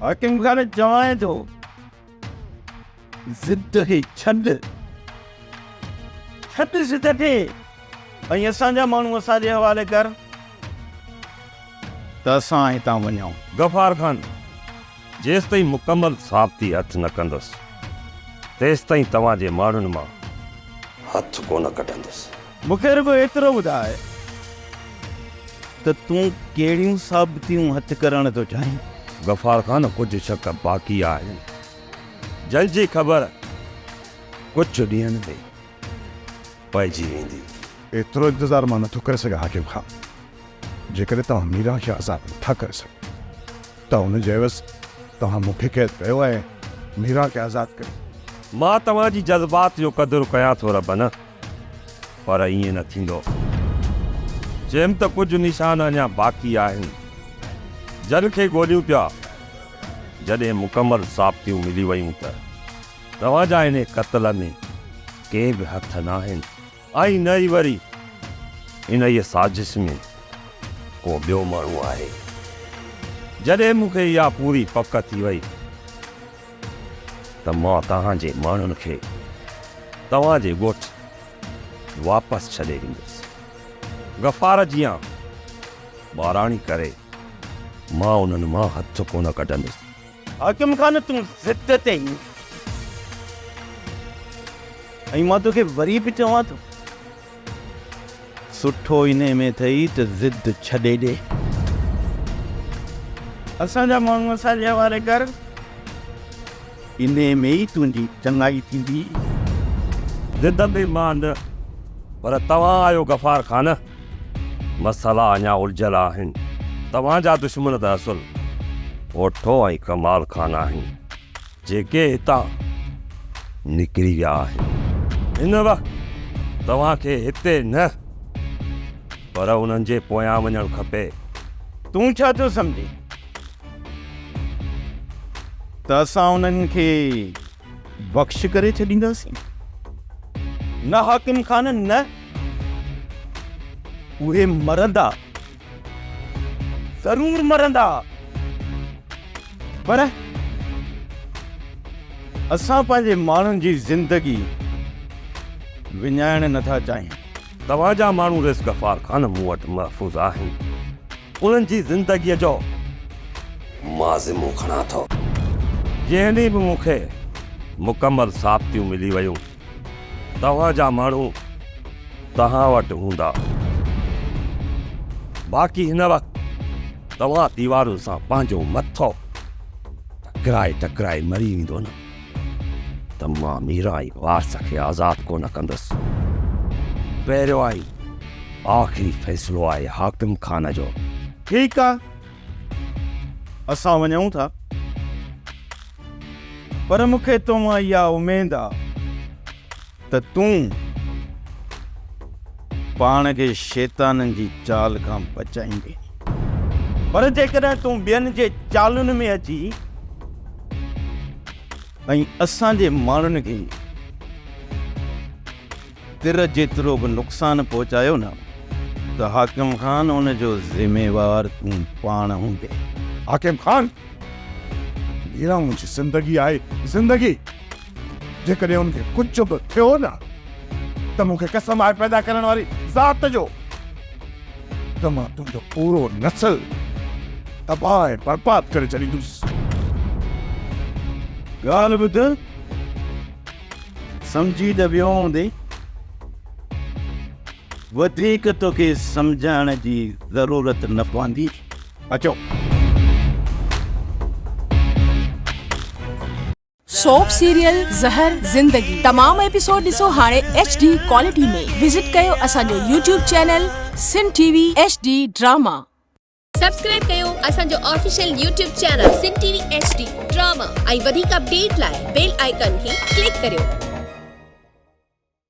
हाकिम खान चवाए थो ज़िद खे छॾ ज़िद खे ऐं असांजा माण्हू असांजे हवाले कर त असां हितां वञूं। गफ़ार खान, जेसि ताईं मुकमल साबिती हथ न कंदुसि तेसि ताईं तव्हांजे माण्हुनि मां हथ कोन कढंदुसि। मूंखे रुगो एतिरो ॿुधाए त तूं कहिड़ियूं साबितियूं हथ करण थो चाहीं? गफ़ार खान, कुझु शक बाक़ी आहिनि जंहिंजी ख़बर कुझु ॾींहंनि में पइजी वेंदी। एतिरो इंतज़ारु मां नथो करे सघां हाकिम खान। जेकॾहिं तव्हां मीरा खे आज़ादु नथा करे सघो त हुन जे एवज़ तव्हां मूंखे क़ैद कयो ऐं मीरा खे आज़ादु कयो। मां तव्हांजी जज़्बात जो क़दुरु कयां थो रबन, पर ईअं न थींदो। जंहिं त कुझु निशान अञा बाक़ी आहिनि जन खे ॻोल्हियूं पिया। जॾहिं मुकमल साबितियूं मिली वयूं त तव्हांजा इन क़त्ल में के बि हथ न आहिनि ऐं न ई वरी इन ई साज़िश में को ॿियो माण्हू आहे। जॾहिं मूंखे इहा पूरी पक थी वई त मां तव्हांजे माण्हुनि खे तव्हांजे ॻोठ वापसि छॾे ॾींदुसि। गफ़ार जीअं ॿाराणी करे मां उन्हनि मां हथ कोन कढंदुसि। हाकिम खान, तूं ज़िद ते ऐं मां तोखे वरी बि चवां थो सुठो इन में अथई त ज़िद छॾे ॾे। असांजा माण्हू असांजे हवाले कर, इन में ई तुंहिंजी चङाई थींदी। ज़िद में मां न, पर तव्हां आहियो गफ़ार खान। मसइला अञा उलझल आहिनि। तव्हांजा दुश्मन त असुल ओठो ऐं कमाल खान आहिनि जेके हितां निकिरी विया आहिनि। हिन वक़्तु तव्हांखे हिते न पर उन्हनि जे पोयां वञणु खपे। तूं छा थो सम्झे त असां उन्हनि खे बख़्श करे छॾींदासीं? न हाकिम खान, न। उहे मरंदा, ज़रूर मरंदा, पर असां पंहिंजे माण्हुनि जी ज़िंदगी विञाइण नथा चाहियूं। तव्हांजा माण्हू रिस गफ़ार खान मूं वटि महफ़ूज़ आहिनि। उन्हनि जी ज़िंदगीअ जो मां ज़िम्मो खणां थो। जंहिं ॾींहुं बि मूंखे मुकमल साबितियूं मिली वयूं तव्हांजा माण्हू तव्हां वटि हूंदा। बाक़ी हिन वक़्तु तव्हां दीवारुनि सां पंहिंजो मथो टकराए मरी वेंदो न त मां मीरा ऐं वारस खे आज़ादु कोन कंदुसि। पहिरियों ऐं आख़िरी फ़ैसिलो आहे हाकिम खान जो। ठीकु आहे, असां वञूं था, पर मूंखे तो मां इहा उमेद आहे त तूं पाण खे शैताननि जी चाल खां बचाईंदे। पर जेकॾहिं तूं ॿियनि जे चालुनि में अची ऐं असांजे माण्हुनि खे तिर जेतिरो बि नुक़सानु पहुचायो न त हाकिम खान उन जो ज़िम्मेवार तूं पाण हूंदे। हाकिम खान, मीरा मुंहिंजी ज़िंदगी आहे, ज़िंदगी। जेकॾहिं उनखे कुझु बि थियो न त मूंखे कसम आहे पैदा करण वारी ज़ात जो त मां तुंहिंजो पूरो नस्ल तबाह ऐं बर्बाद करे छॾींदुसि। ॻाल्हि ॿुध, सम्झी त वियो हूंदे, वधीक तोखे सम्झाइण जी ज़रूरत न पवंदी। अचो। सोप सीरियल ज़हर ज़िंदगी तमाम एपिसोड ॾिसो हाणे HD क्वालिटी में। विजिट कयो असांजो YouTube चैनल सिन TV HD ड्रामा। सब्सक्राइब कयो असांजो ऑफिशियल YouTube चैनल सिन TV HD ड्रामा ऐं वधीक अपडेट लाइ बेल आइकन खे क्लिक करियो।